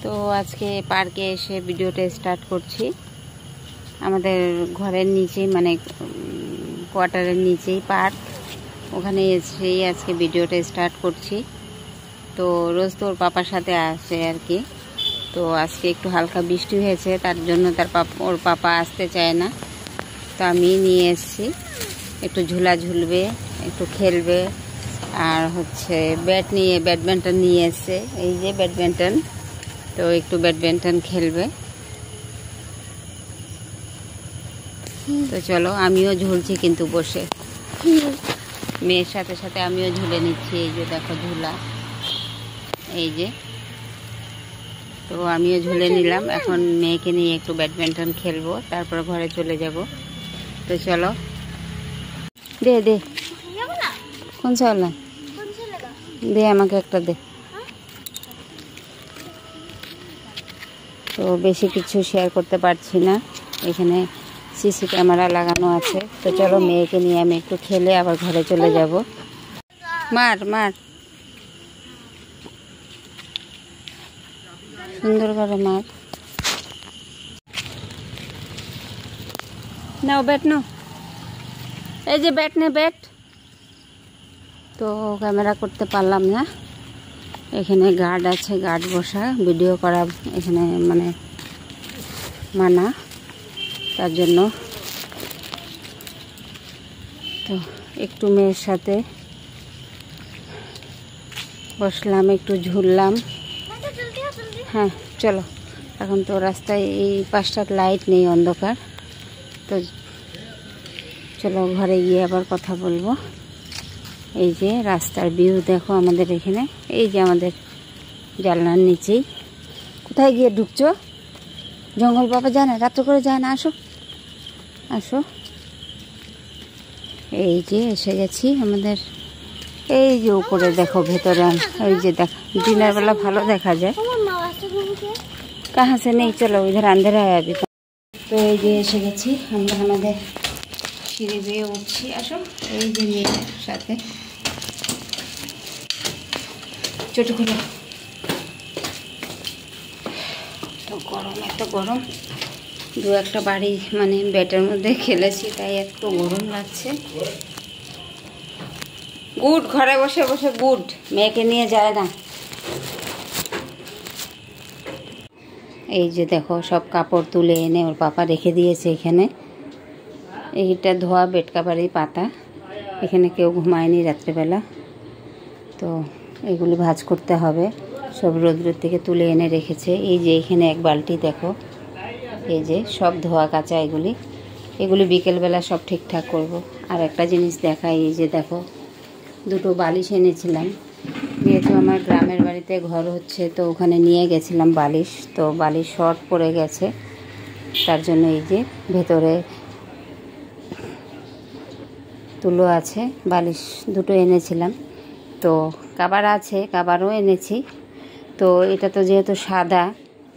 তো আজকে পার্কে এসে ভিডিওটা স্টার্ট করছি। আমাদের ঘরের নিচেই মানে কোয়ার্টারের নিচেই পার্ক, ওখানে এসেই আজকে ভিডিওটা স্টার্ট করছি। তো রোজ তো ওর পাপার সাথে আসে আর কি। তো আজকে একটু হালকা বৃষ্টি হয়েছে, তার জন্য ওর পাপা আসতে চায় না। তো আমি নিয়ে এসেছি, একটু ঝুলা ঝুলবে, একটু খেলবে। আর হচ্ছে ব্যাডমিন্টন নিয়ে এসছে, এই যে ব্যাডমিন্টন। তো একটু ব্যাডমিন্টন খেলবে। তো চলো, আমিও ঝুলছি কিন্তু বসে, মেয়ের সাথে সাথে আমিও ঝুলে নিচ্ছি। এই যে দেখো ঝুলা, এই যে। তো আমিও ঝুলে নিলাম, এখন মেয়েকে নিয়ে একটু ব্যাডমিন্টন খেলবো, তারপর ঘরে চলে যাব। তো চলো, দে দে কোন চাওলা দে, আমাকে একটা দে। তো বেশি কিছু শেয়ার করতে পারছি না, এখানে সিসি ক্যামেরা লাগানো আছে। তো চলো, মেয়েকে নিয়ে আমি একটু খেলে আবার ঘরে চলে যাব। মার মার, সুন্দর করে মার। নাও ব্যাট নাও, এই যে ব্যাট নে ব্যাট। তো ক্যামেরা করতে পারলাম না, এখানে গার্ড আছে, গার্ড বসা, ভিডিও করা এখানে মানে মানা, তার জন্য। তো একটু মেয়ের সাথে বসলাম, একটু ঝুললাম। হ্যাঁ চলো, এখন তো রাস্তায় এই পাঁচটার লাইট নেই, অন্ধকার। তো চলো ঘরে গিয়ে আবার কথা বলবো। এই যে রাস্তার ভিউ দেখো আমাদের এখানে, এই যে আমাদের জানলার নিচেই। কোথায় গিয়ে ঢুকছো? জঙ্গল বাবা যায় না, রাত্র করে যায় না। আসো আসো, এই যে এসে গেছি আমাদের। এই যে উপরে দেখো, ভেতরে এই যে দেখো, দিনের বেলা ভালো দেখা যায়। কাহা সে নেই, চলো ইধার আন্ধেরা है अभी। তো এই যে এসে গেছি আমরা, আমাদের সিঁড়ি বেয়ে উঠছি। আসো, এই যে মেয়ের সাথে ছোট খোলা। তো গরম, এত গরম, দু একটা বাড়ি মানে ব্যাটের মধ্যে খেলেছি, তাই একটু গরম লাগছে। গুড, ঘরে বসে বসে গুড, মেয়েকে নিয়ে যায় না। এই যে দেখো, সব কাপড় তুলে এনে ওর পাপা রেখে দিয়েছে এখানে। এইটা ধোয়া বেড কাভারই পাতা, এখানে কেউ ঘুমায়নি রাত্রেবেলা। তো এগুলি ভাঁজ করতে হবে, সব রোদ্রের থেকে তুলে এনে রেখেছে। এই যে এখানে এক বালতি দেখো, এই যে সব ধোয়া কাচা এগুলি বিকেলবেলা সব ঠিকঠাক করব। আর একটা জিনিস দেখাই, এই যে দেখো, দুটো বালিশ এনেছিলাম। যেহেতু আমার গ্রামের বাড়িতে ঘর হচ্ছে, তো ওখানে নিয়ে গেছিলাম বালিশ। তো বালিশ শর্ট পড়ে গেছে, তার জন্য এই যে ভেতরে তুলো আছে, বালিশ দুটো এনেছিলাম। তো কাবার আছে, কাবারও এনেছি। তো এটা তো যেহেতু সাদা,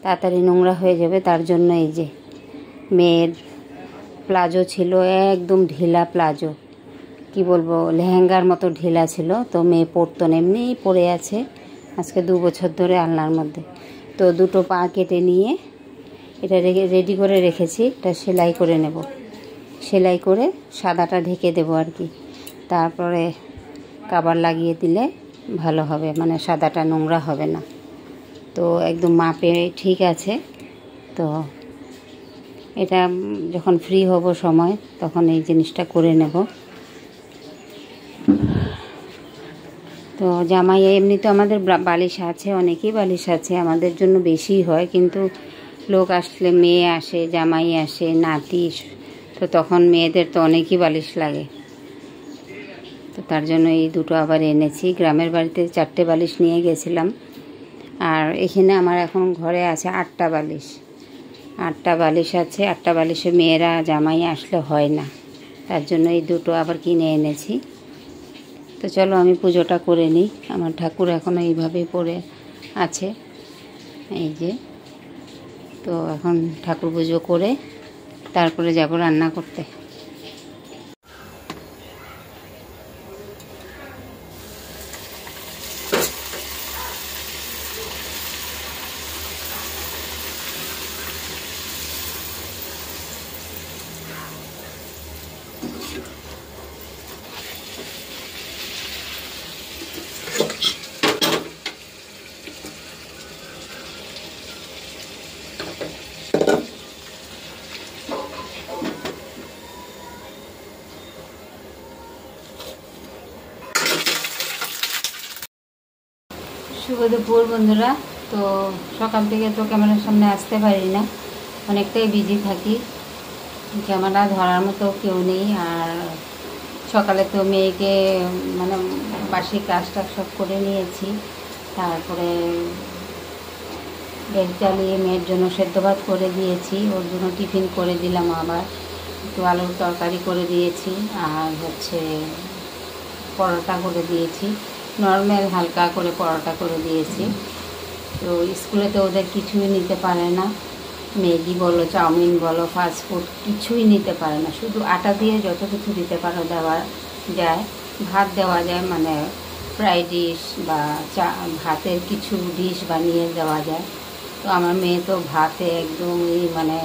তাড়াতাড়ি নোংরা হয়ে যাবে, তার জন্য এই যে মেয়ের প্লাজো ছিল, একদম ঢিলা প্লাজো, কি বলবো, লেহেঙ্গার মতো ঢিলা ছিল। তো মেয়ে পরতো না, এমনিই পরে আছে আজকে 2 বছর ধরে আলনার মধ্যে। তো দুটো পা কেটে নিয়ে এটা রেডি করে রেখেছি, এটা সেলাই করে নেব। সেলাই করে সাদাটা ঢেকে দেবো আর কি, তারপরে কাবার লাগিয়ে দিলে ভালো হবে, মানে সাদাটা নোংরা হবে না। তো একদম মাপে ঠিক আছে। তো এটা যখন ফ্রি হব সময়, তখন এই জিনিসটা করে নেব। তো জামাই এমনি তো আমাদের বালিশ আছে, অনেকই বালিশ আছে, আমাদের জন্য বেশি হয়। কিন্তু লোক আসলে, মেয়ে আসে, জামাই আসে, নাতি, তো তখন মেয়েদের তো অনেকই বালিশ লাগে। তো তার জন্য এই দুটো আবার এনেছি। গ্রামের বাড়িতে 4টে বালিশ নিয়ে গেছিলাম। আর এখানে আমার এখন ঘরে আছে 8টা বালিশ। 8টা বালিশ আছে, 8টা বালিশে মেয়েরা জামাই আসলে হয় না, তার জন্য এই দুটো আবার কিনে এনেছি। তো চলো আমি পুজোটা করে নিই। আমার ঠাকুর এখনও এইভাবেই পড়ে আছে, এই যে। তো এখন ঠাকুর পুজো করে তারপরে যাব রান্না করতে। শুভ দুপুর বন্ধুরা। তো সকাল থেকে তো ক্যামেরার সামনে আসতে পারি না, অনেকটাই বিজি থাকি, ক্যামেরা ধরার মতো কেউ নেই। আর সকালে তো মেয়েকে মানে বাসি কাজটা সব করে নিয়েছি, তারপরে গ্যাস জ্বালিয়ে মেয়ের জন্য সেদ্ধ ভাত করে দিয়েছি, ওর জন্য টিফিন করে দিলাম, আবার একটু আলুর তরকারি করে দিয়েছি, আর হচ্ছে পরোটা করে দিয়েছি, নর্মাল হালকা করে পরোটা করে দিয়েছি। তো স্কুলে তো ওদের কিছুই নিতে পারে না, ম্যাগি বলো, চাউমিন বলো, ফাস্টফুড কিছুই নিতে পারে না, শুধু আটা দিয়ে যত কিছু দিতে পারো দেওয়া যায়, ভাত দেওয়া যায়, মানে ফ্রাইড ডিশ বা ভাতের কিছু ডিশ বানিয়ে দেওয়া যায়। তো আমার মেয়ে তো ভাতে একদমই মানে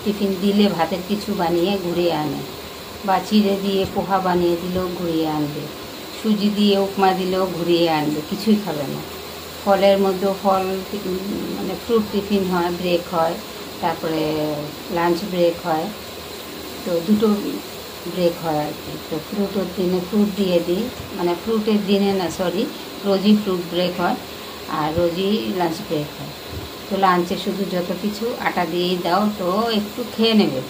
টিফিন দিলে ভাতের কিছু বানিয়ে ঘুরিয়ে আনে, বা চিড়ে দিয়ে পোহা বানিয়ে দিলেও ঘুরিয়ে আনবে, সুজি দিয়ে উপমা দিলেও ঘুরিয়ে আনবে, কিছুই খাবে না। ফলের মধ্যেও ফল মানে ফ্রুট টিফিন হয়, ব্রেক হয়, তারপরে লাঞ্চ ব্রেক হয়, তো দুটো ব্রেক হয় আর কি। তো ফ্রুটের দিনে ফ্রুট দিয়ে দিই, মানে ফ্রুটের দিনে না সরি, রোজই ফ্রুট ব্রেক হয় আর রোজই লাঞ্চ ব্রেক হয়। তো লাঞ্চে শুধু যত কিছু আটা দিয়েই দাও, তো একটু খেয়ে নেবে।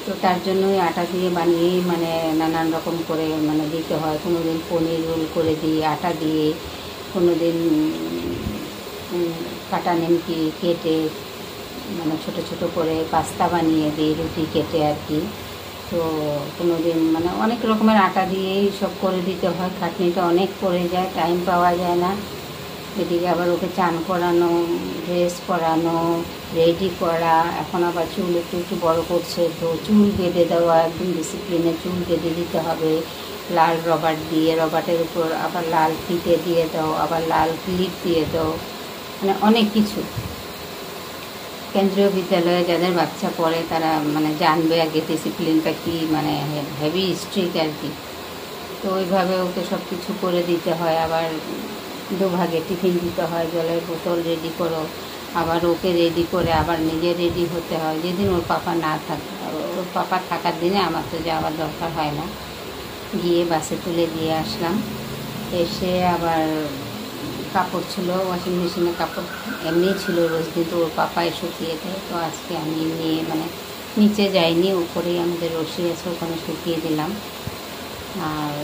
তো তার জন্যই আটা দিয়ে বানিয়েই মানে নানান রকম করে মানে দিতে হয়। কোনো দিন পনির রোল করে দিই আটা দিয়ে, কোনো দিন কাটা নিমকি কেটে মানে ছোটো ছোটো করে পাস্তা বানিয়ে দিই, রুটি কেটে আর কি। তো কোনো দিন মানে অনেক রকমের আটা দিয়েই সব করে দিতে হয়, খাটনিটা অনেক পড়ে যায়, টাইম পাওয়া যায় না। এদিকে আবার ওকে চান করানো, ড্রেস পরানো, রেডি করা, এখন আবার চুল একটু একটু বড়ো করছে, তো চুল বেঁধে দেওয়া, একদম ডিসিপ্লিনে চুল বেঁধে দিতে হবে, লাল রবার দিয়ে, রবারের উপর আবার লাল ফিতে দিয়ে দাও, আবার লাল ক্লিপ দিয়ে দাও, মানে অনেক কিছু। কেন্দ্রীয় বিদ্যালয়ে যাদের বাচ্চা পড়ে তারা মানে জানবে আগে ডিসিপ্লিনটা কী, মানে হেভি স্ট্রিক্ট আর কি। তো ওইভাবে ওকে সব কিছু করে দিতে হয়। আবার দুভাগে টিফিন দিতে হয়, জলের বোতল রেডি করো, আবার ওকে রেডি করে আবার নিজে রেডি হতে হয়। যেদিন ওর পাপা না থাকে, ওর পাপা থাকার দিনে আমার তো যাওয়ার দরকার হয় না, গিয়ে বাসে তুলে দিয়ে আসলাম। এসে আবার কাপড় ছিল, ওয়াশিং মেশিনে কাপড় এমনিই ছিল, রোজ দিন তো ওর পাপাই শুকিয়ে দেয়। তো আজকে আমি নিয়ে মানে নিচে যাইনি, উপরেই আমাদের রশি আছে, ওখানে শুকিয়ে দিলাম। আর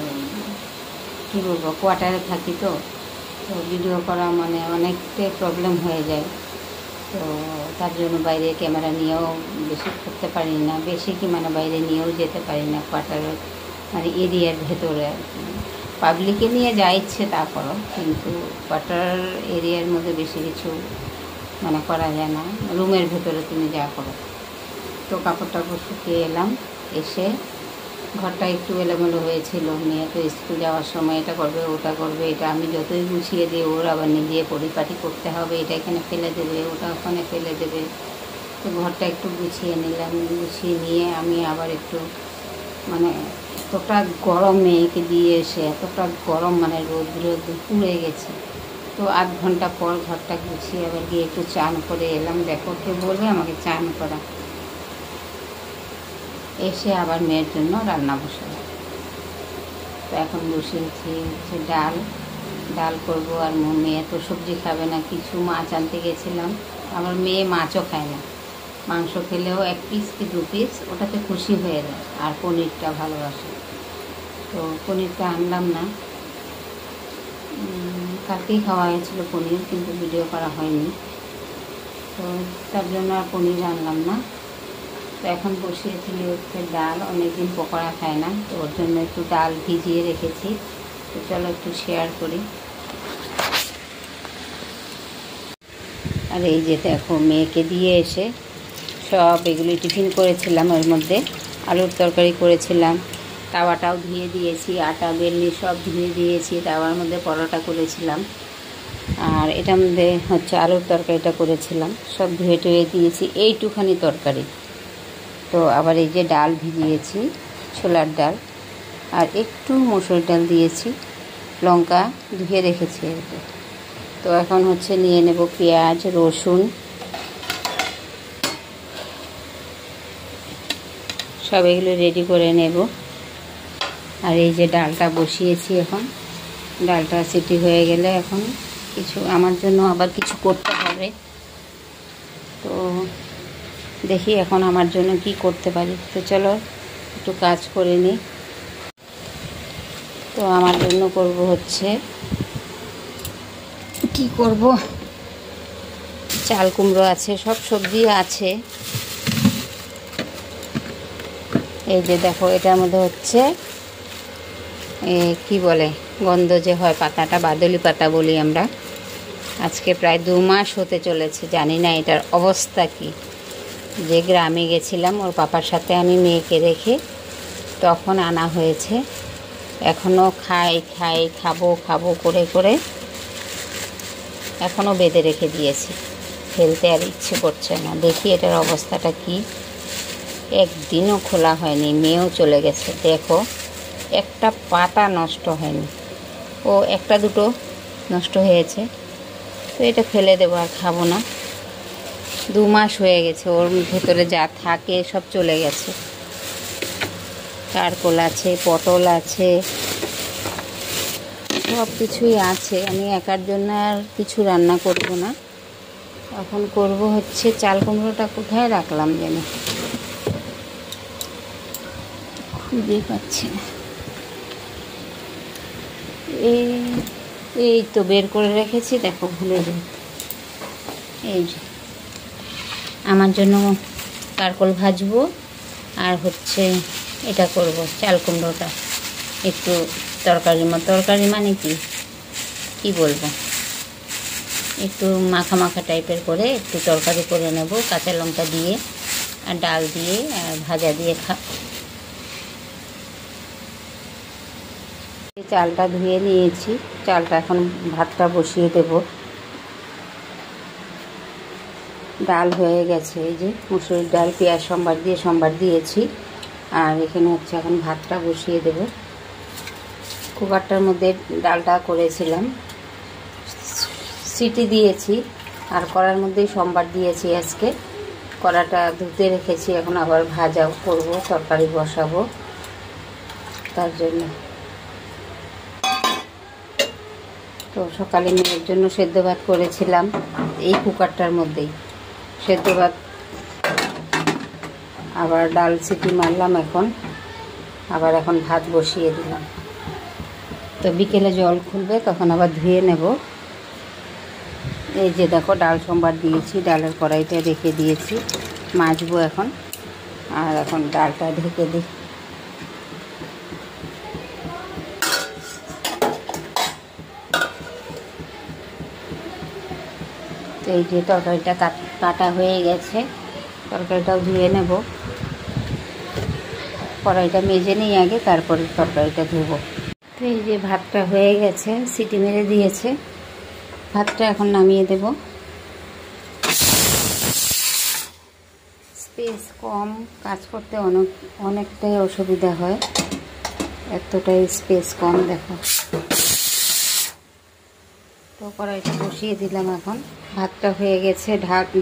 কী বলবো, কোয়ার্টারে থাকি তো, তো ভিডিও করা মানে অনেকটাই প্রবলেম হয়ে যায়। তো তার জন্য বাইরে ক্যামেরা নিয়েও বেশি করতে পারি না, বেশি কি মানে বাইরে নিয়েও যেতে পারি না, কোয়ার্টারের মানে এরিয়ার ভেতরে আর কি। পাবলিকে নিয়ে যা ইচ্ছে তা করো, কিন্তু কোয়ার্টার এরিয়ার মধ্যে বেশি কিছু মানে করা যায় না, রুমের ভেতরে তুমি যা করো। তো কাপড় টাপড় শুকিয়ে এলাম, এসে ঘরটা একটু এলোমেলো হয়েছিল, মেয়ে তো স্কুল যাওয়ার সময় এটা করবে ওটা করবে, এটা আমি যতই গুছিয়ে দিই ওর আবার নিজে পরিপাটি করতে হবে, এটা এখানে ফেলে দেবে, ওটা ওখানে ফেলে দেবে। তো ঘরটা একটু গুছিয়ে নিলাম, গুছিয়ে নিয়ে আমি আবার একটু মানে এতটা গরম মেয়েকে দিয়ে এসে এতটা গরম, মানে রোদ্র পুড়ে গেছে। তো আধ ঘন্টা পর ঘরটা গুছিয়ে আবার গিয়ে একটু চান করে এলাম। দেখো কে বলবে আমাকে চান করা। এসে আবার মেয়ের জন্য রান্না বসাবো। তো এখন বসিয়েছি হচ্ছে ডাল করব। আর মেয়ে তো সবজি খাবে না কিছু, মাছ আনতে গেছিলাম, আমার মেয়ে মাছও খায় না, মাংস খেলেও 1 পিস কি 2 পিস ওটাতে খুশি হয়ে যায়, আর পনিরটা ভালোবাসে। তো পনিরটা আনলাম না, কালকেই খাওয়া হয়েছিল পনির, কিন্তু ভিডিও করা হয়নি, তো তার জন্য আর পনির আনলাম না। তো এখন বসিয়েছিল হচ্ছে ডাল, অনেকদিন পকোড়া খায় না, তো ওর জন্য একটু ডাল ভিজিয়ে রেখেছি। তো চলো একটু শেয়ার করি। আর এই যে দেখো মেয়েকে দিয়ে এসে সব এগুলি টিফিন করেছিলাম, ওর মধ্যে আলুর তরকারি করেছিলাম, তাওয়াটাও ধুয়ে দিয়েছি, আটা বেলনি সব ধুয়ে দিয়েছি, তাওয়ার মধ্যে পরোটা করেছিলাম, আর এটার মধ্যে হচ্ছে আলুর তরকারিটা করেছিলাম, সব ধুয়ে টুয়ে দিয়েছি, এইটুখানি তরকারি। তো আবার এই যে ডাল ভিজিয়েছি, ছোলার ডাল, আর একটু মসুর ডাল দিয়েছি, লঙ্কা ধুয়ে রেখেছি আর কি। তো এখন হচ্ছে নিয়ে নেব পেঁয়াজ, রসুন, সব এগুলো রেডি করে নেব। আর এই যে ডালটা বসিয়েছি, এখন ডালটা সিটি হয়ে গেলে এখন কিছু আমার জন্য আবার কিছু করতে হবে। তো দেখি এখন আমার জন্য কি করতে পারি। তো চলো একটু কাজ করে নিই। তো আমার জন্য করব হচ্ছে কি করব, চাল কুমড়ো আছে, সব সবজি আছে। এই যে দেখো, এটার মধ্যে হচ্ছে কি বলে, গন্ধ যে হয় পাতাটা, বাদলি পাতা বলি আমরা। আজকে প্রায় 2 মাস হতে চলেছে, জানি না এটার অবস্থা কি। যে গ্রামে গেছিলাম ওর পাপার সাথে আমি মেয়েকে রেখে, তখন আনা হয়েছে। এখনও খাবো করে করে এখনও বেঁধে রেখে দিয়েছি, ফেলতে আর ইচ্ছে করছে না। দেখি এটার অবস্থাটা কি। একদিনও খোলা হয়নি, মেয়েও চলে গেছে, দেখো একটা পাতা নষ্ট হয়নি, ও একটা দুটো নষ্ট হয়েছে। তো এটা ফেলে দেবো, আর খাবো না। 2 মাস হয়ে গেছে, ওর ভেতরে যা থাকে সব চলে গেছে। কারকোল আছে, পটল আছে, সব কিছুই আছে। আমি একার জন্য আর কিছু রান্না করব না। এখন করব হচ্ছে চাল কুমড়োটা কোথায় রাখলাম যেন, খুঁজে পাচ্ছি না। এই তো বের করে রেখেছি, দেখো ভুলে যাই। এই যে আমার জন্য কারকোল ভাজবো, আর হচ্ছে এটা করব চাল কুমড়োটা একটু তরকারি মানে কি বলবো, একটু মাখা মাখা টাইপের করে একটু তরকারি করে নেব, কাঁচা লঙ্কা দিয়ে আর ডাল দিয়ে আর ভাজা দিয়ে এই চালটা ধুয়ে নিয়েছি, চালটা এখন ভাতটা বসিয়ে দেব। ডাল হয়ে গেছে, এই যে মুসুরির ডাল, পেঁয়াজ সম্বার দিয়েছি। আর এখানে হচ্ছে এখন ভাতটা বসিয়ে দেব। কুকারটার মধ্যে ডালটা করেছিলাম, সিটি দিয়েছি, আর কড়ার মধ্যেই সম্বার দিয়েছি। আজকে কড়াটা ধুতে রেখেছি, এখন আবার ভাজা করব, তরকারি বসাবো তার জন্য। তো সকালে মেয়ের জন্য সেদ্ধ ভাত করেছিলাম এই কুকারটার মধ্যেই, সেদ্ধ ভাত। আবার ডাল সিটি মারলাম, এখন ভাত বসিয়ে দিলাম। তো বিকেলে জল খুলবে, তখন আবার ধুয়ে নেব। এই যে দেখো, ডাল সম্বার দিয়েছি, ডালের কড়াইটা রেখে দিয়েছি, মাজবো এখন। আর এখন ডালটা ঢেকে দিই। তো এই যে তরকারিটা কাটা হয়ে গেছে, তরকারিটাও ধুয়ে নেব। কড়াইটা মেজে নিই আগে, তারপরে তরকারিটা ধুবো। তো এই যে ভাতটা হয়ে গেছে, সিটি মেরে দিয়েছে, ভাতটা এখন নামিয়ে দেব। স্পেস কম, কাজ করতে অনেকটাই অসুবিধা হয়, এতটাই স্পেস কম। দেখো, তো কড়াইটা বসিয়ে দিলাম, এখন ভাতটা হয়ে গেছে,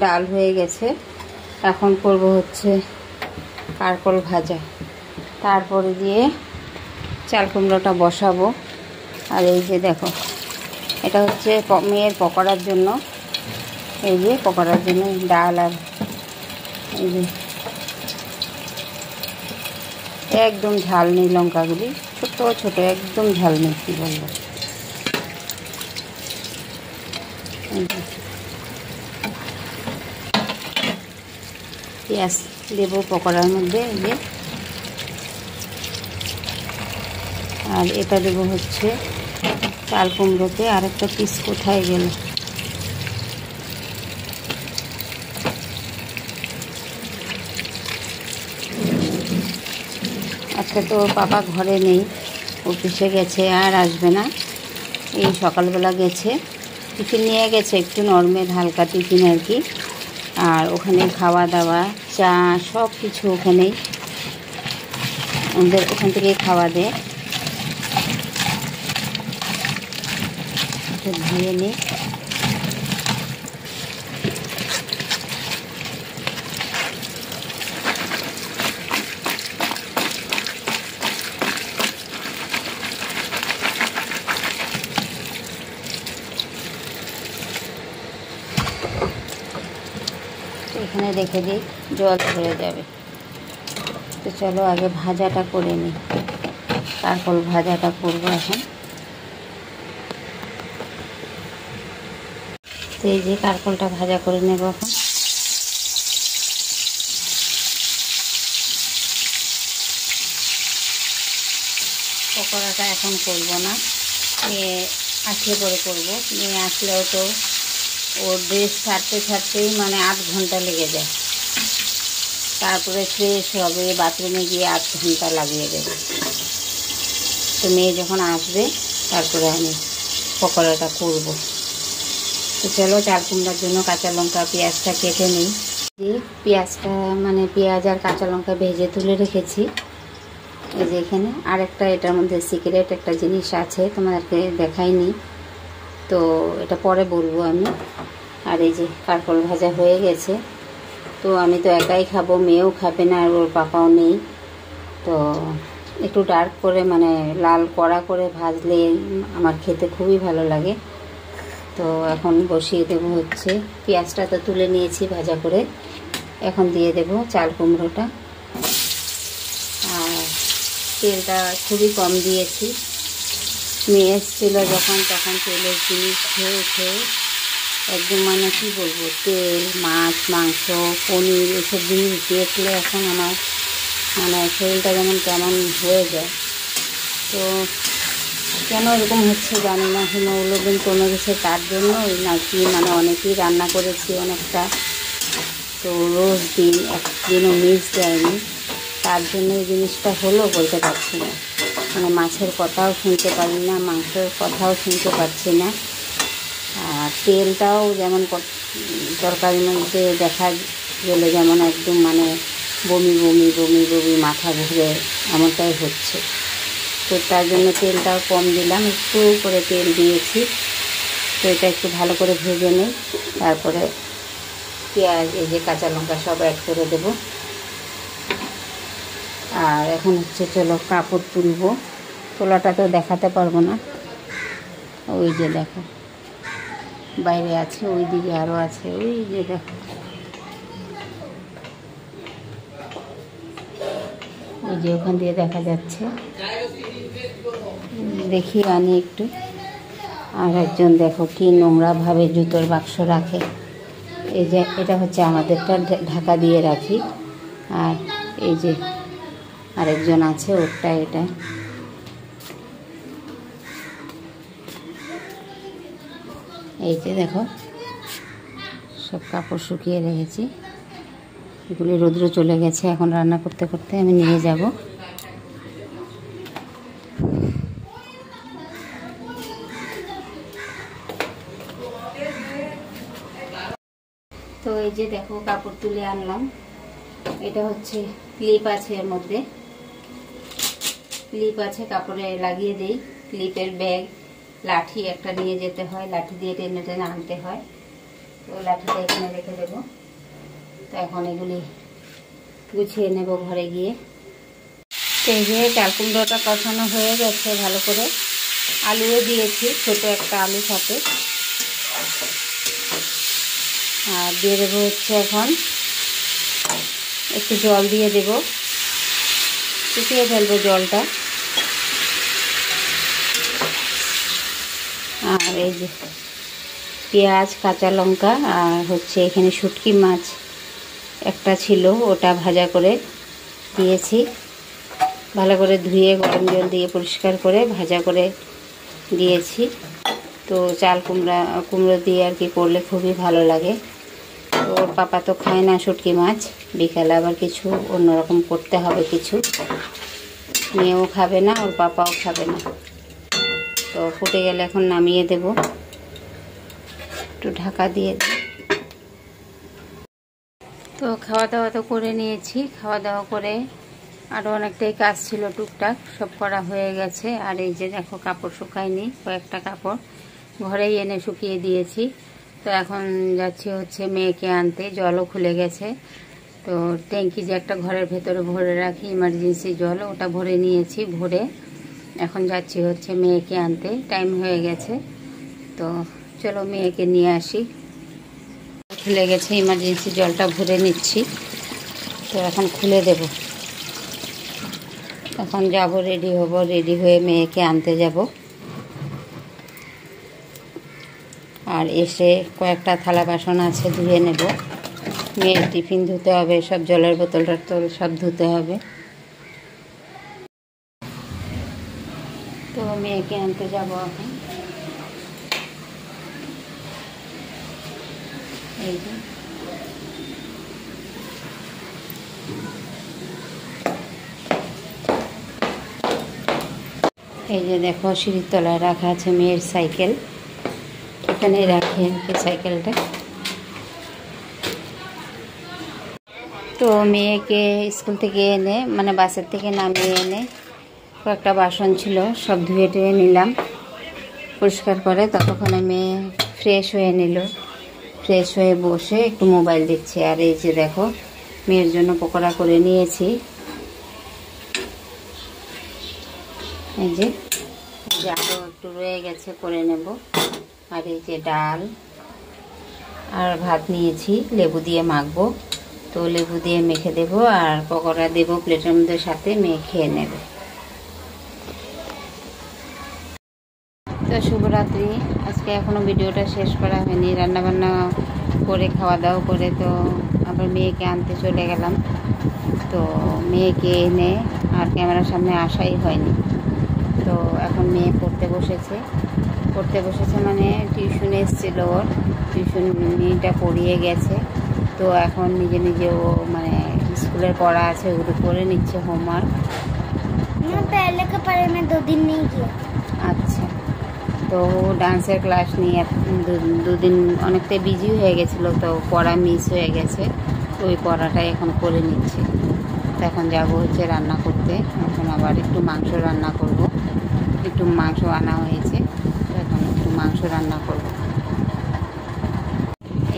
ডাল হয়ে গেছে। এখন করব হচ্ছে কারকোল ভাজা, তারপরে দিয়ে চাল কুমড়োটা বসাবো। আর এই যে দেখো, এটা হচ্ছে মেয়ের পকোড়ার জন্য, এই যে পকোড়ার জন্য ডাল, আর এই যে একদম ঝাল নেই, লঙ্কাগুলি ছোট ছোট, একদম ঝাল নেই, কী বলবো। পেঁয়াজ দেবো পকোড়ার মধ্যে, এই যে। আর এটা দেবো হচ্ছে চাল কুমড়োতে। আর একটা পিস কোথায় গেল, আজকে তো ওর পাপা ঘরে নেই, অফিসে গেছে, আর আসবে না। এই সকালবেলা গেছে, টিফিন নিয়ে গেছে, একটু নরমাল হালকা টিফিন আর কি। আর ওখানে খাওয়া দাওয়া, চা, সব কিছু ওখানেই, ওদের ওখান থেকেই খাওয়া দেয়। ধুয়ে নিই, এখানে রেখে দিই, জল ধরে যাবে। তো চলো আগে ভাজাটা করে নিই, কারকল ভাজাটা করবো এখন। তো এই যে কারকলটা ভাজা করে নেব এখন। পকোড়াটা এখন করব না, মেয়ে আসলে পরে করবো। মেয়ে আসলেও তো ওর ড্রেস ছাড়তেই মানে 8 ঘন্টা লেগে যায়, তারপরে ফ্রেশ হবে, বাথরুমে গিয়ে 8 ঘন্টা লাগিয়ে দেবে। তো মেয়ে যখন আসবে তারপরে আমি পকোড়াটা করব। তো চলো চাল কুমড়ার জন্য কাঁচা লঙ্কা পেঁয়াজটা কেটে নিই। পেঁয়াজটা মানে পেঁয়াজ আর কাঁচা লঙ্কা ভেজে তুলে রেখেছি। এই যে এখানে আরেকটা এটার মধ্যে সিক্রেট একটা জিনিস আছে, তোমাদেরকে দেখাইনি, তো এটা পরে বলবো আমি। আর এই যে কারকল ভাজা হয়ে গেছে। তো আমি তো একাই খাবো, মেয়েও খাবে না, আর ওর পাপাও নেই। তো একটু ডার্ক করে মানে লাল কড়া করে ভাজলে আমার খেতে খুবই ভালো লাগে। তো এখন বসিয়ে দেবো হচ্ছে, পেঁয়াজটা তো তুলে নিয়েছি ভাজা করে, এখন দিয়ে দেব চাল কুমড়োটা। আর তেলটা খুবই কম দিয়েছি। মেয়ে এসেছিলো যখন, তখন তেলের জিনিস খেয়ে একদম মানে কী বলবো, তেল, মাছ, মাংস, পনির এসব জিনিস দেখলে এখন আমার মানে শরীরটা যেমন কেমন হয়ে যায়। তো কেন এরকম হচ্ছে জানি না, হিমোগ্লোবিন কমে গেছে তার জন্যই নাকি মানে অনেকেই রান্না করেছি অনেকটা, তো রোজ দিন একদিনও মিস যায়নি, তার জন্য এই জিনিসটা হলো বলতে পারছি না। মানে মাছের কথাও শুনতে পারি না, মাংসের কথাও শুনতে পারছি না। আর তেলটাও যেমন তরকারির মধ্যে দেখা গেলে যেমন একদম মানে বমি বমি বমি বমি মাথা ঘুরে এমনটাই হচ্ছে। তো তার জন্য তেলটাও কম দিলাম, একটু করে তেল দিয়েছি। তো এটা একটু ভালো করে ভেজে নিই, তারপরে পেঁয়াজ এই যে কাঁচা লঙ্কা সব অ্যাড করে দেব। আর এখন হচ্ছে চলো কাপড় তুলবো, তোলাটা তো দেখাতে পারবো না, ওই যে দেখো বাইরে আছে, ওই দিকে আরও আছে, ওই যে দেখো, ওই যে ওখান দিয়ে দেখা যাচ্ছে। দেখি আনি একটু। আর একজন দেখো কি নোংরাভাবে জুতোর বাক্স রাখে। এই যে এটা হচ্ছে আমাদেরটা ঢাকা দিয়ে রাখি, আর এই যে আরেকজন আছে ওরটা এটা। এই যে দেখো সব কাপড় শুকিয়ে রেখেছি, এগুলি রৌদ্র চলে গেছে, এখন রান্না করতে করতে আমি নিয়ে যাব। তো এই যে দেখো কাপড় তুলে আনলাম, এটা হচ্ছে ক্লিপ আছে, এর মধ্যে ক্লিপ আছে, কাপড়ে লাগিয়ে দেই। ক্লিপের ব্যাগ, লাঠি একটা নিয়ে যেতে হয়, লাঠি দিয়ে টেনে টেনে আনতে হয়। তো লাঠিটা এখানে রেখে দেবো। তো এখন এগুলি গুছিয়ে নেব ঘরে গিয়ে। এই যে চাল কুমড়োটা কষানো হয়ে গেছে ভালো করে, আলুও দিয়েছি, ছোটো একটা আলু সাথে। আর দিয়ে দেবো হচ্ছে এখন একটু জল দিয়ে দেব, শুকিয়ে ফেলবো জলটা। আর এই যে পেঁয়াজ, কাঁচা লঙ্কা, আর হচ্ছে এখানে শুটকি মাছ একটা ছিল, ওটা ভাজা করে দিয়েছি। ভালো করে ধুয়ে গরম জল দিয়ে পরিষ্কার করে ভাজা করে দিয়েছি। তো চাল কুমড়ো দিয়ে আর কি করলে খুবই ভালো লাগে। তো ওর পাপা তো খায় না শুটকি মাছ, বিকালে আবার কিছু অন্যরকম করতে হবে কিছু। মেয়েও খাবে না, ওর পাপাও খাবে না। তো ফুটে গেলে এখন নামিয়ে দেব, একটু ঢাকা দিয়ে দেব। তো খাওয়া দাওয়া তো করে নিয়েছি, খাওয়া দাওয়া করে আরও অনেকটাই কাজ ছিল, টুকটাক সব করা হয়ে গেছে। আর এই যে দেখো কাপড় শুকায়নি, কয়েকটা কাপড় ঘরেই এনে শুকিয়ে দিয়েছি। তো এখন যাচ্ছি হচ্ছে মেয়েকে আনতে, জলও খুলে গেছে। তো ট্যাঙ্কি যে একটা ঘরের ভেতরে ভরে রাখি ইমার্জেন্সি জল, ওটা ভরে নিয়েছি, ভরে এখন যাচ্ছি হচ্ছে মেয়েকে আনতে, টাইম হয়ে গেছে। তো চলো মেয়েকে নিয়ে আসি। খুলে গেছে, ইমার্জেন্সি জলটা ভরে নিচ্ছি। তো এখন খুলে দেব। এখন যাব, রেডি হব, রেডি হয়ে মেয়েকে আনতে যাব। আর এসে কয়েকটা থালা বাসন আছে, ধুয়ে নেব। মেয়ের টিফিন ধুতে হবে, সব জলের বোতল টোতল সব ধুতে হবে। তো মেয়েকে আনতে যাব এখন। এই যে দেখো, সিঁড়ির তলায় রাখা আছে মেয়ের সাইকেল। এখানে রাখি সাইকেলটা। তো মেয়েকে স্কুল থেকে এনে, মানে বাসের থেকে নামিয়ে এনে কয়েকটা বাসন ছিল, সব ধুয়ে টুয়ে নিলাম পরিষ্কার করে। ততক্ষণে মেয়ে ফ্রেশ হয়ে নিল। ফ্রেশ হয়ে বসে একটু মোবাইল দেখছে। আর এই যে দেখো, মেয়ের জন্য পকোড়া করে নিয়েছি। এই যে আরও একটু রয়ে গেছে, করে নেব। আর এই যে ডাল আর ভাত নিয়েছি, লেবু দিয়ে মাখবো। তো লেবু দিয়ে মেখে দেবো আর পকোড়া দেবো প্লেটের মধ্যে, সাথে মেয়ে খেয়ে নেবে। তো শুভরাত্রি। আজকে এখনও ভিডিওটা শেষ করা হয়নি। রান্নাবান্না করে খাওয়া দাওয়া করে তো আবার মেয়েকে আনতে চলে গেলাম। তো মেয়েকে এনে আর ক্যামেরার সামনে আসাই হয়নি। তো এখন মেয়ে পড়তে বসেছে মানে টিউশনে এসেছিল, ওর টিউশনিটা পড়িয়ে গেছে। তো এখন নিজে নিজে ও মানে স্কুলের পড়া আছে, ওগুলো করে নিচ্ছে, হোমওয়ার্ক। पहले के पढ़े में 2 दिन नहीं किया। আচ্ছা, তো ডান্সের ক্লাস নিয়ে দুদিন অনেকটাই বিজি হয়ে গেছিলো, তো পড়া মিস হয়ে গেছে। ওই পড়াটাই এখন করে নিচ্ছে। তো এখন যাবো হচ্ছে রান্না করতে। এখন আবার একটু মাংস রান্না করব। একটু মাংস আনা হয়েছে, তো এখন একটু মাংস রান্না করব।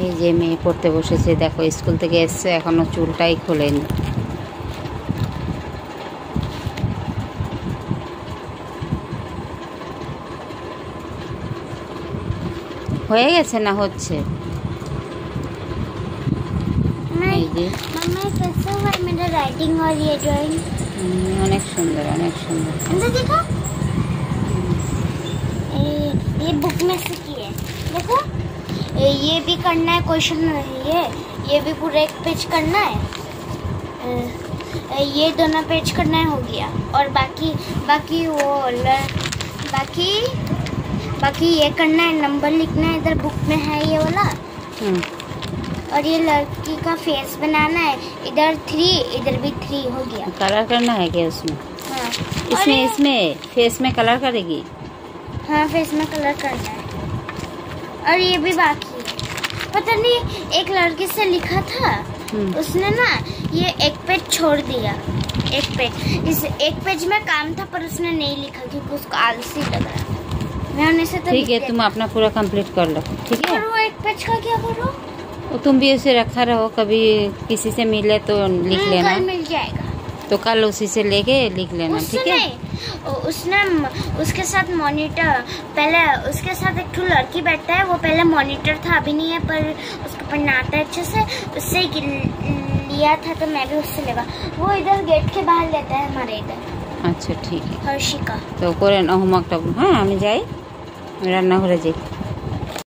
এই যে মেয়ে পড়তে বসেছে, দেখো স্কুল থেকে এসছে, এখনও চুলটাই খোলেনি। হয়ে গেছে না হচ্ছে? এই যে मम्मी कैसे हुआ मेरा राइटिंग और ये ड्राइंग? অনেক সুন্দর, অনেক সুন্দর। अंदर देखो, ये बुक में से किए देखो। ये भी करना है, क्वेश्चन नहीं है। ये भी पूरा 1 पेज करना है। ये दोनों पेज करना है, हो गया। और बाकी बाकी ये करना है, नंबर लिखना है। इधर बुक में है ये वाला। और ये लड़की का फेस बनाना है। इधर 3, इधर भी 3, हो गया। कलर करना है क्या उसमें? हाँ, इसमें फेस में कलर करेगी? हाँ, फेस में कलर करना है। और ये भी बाकी है। पता नहीं, एक लड़की से लिखा था, उसने ना ये 1 पेज छोड़ दिया। 1 पेज, इस 1 पेज में काम था, पर उसने नहीं लिखा क्योंकि उसको आलसी लग रहा। मैं उन्हें से तो ठीक है, तुम अपना पूरा कंप्लीट कर लो, ठीक है? और वो 1 पेज का क्या करो? वो तुम भी उसे रखा रहो, कभी किसी से मिले तो लिख लेना। कल मिल जाएगा, तो कल उसी से लेके लिख लेना, ठीक है? उसने उसके साथ मॉनिटर, पहले उसके साथ एक लड़की बैठता है, वो पहले मॉनिटर था, अभी नहीं है, पर उसको पढ़ना आता है अच्छे से। उससे लिया था, तो मैं भी उससे लेगा। वो इधर गेट के बाहर लेता है हमारे इधर। अच्छा, ठीक है। हर्षिका तो करें होमवर्कটা। হ্যাঁ, আমি যাই, রান্না ঘরে যাই।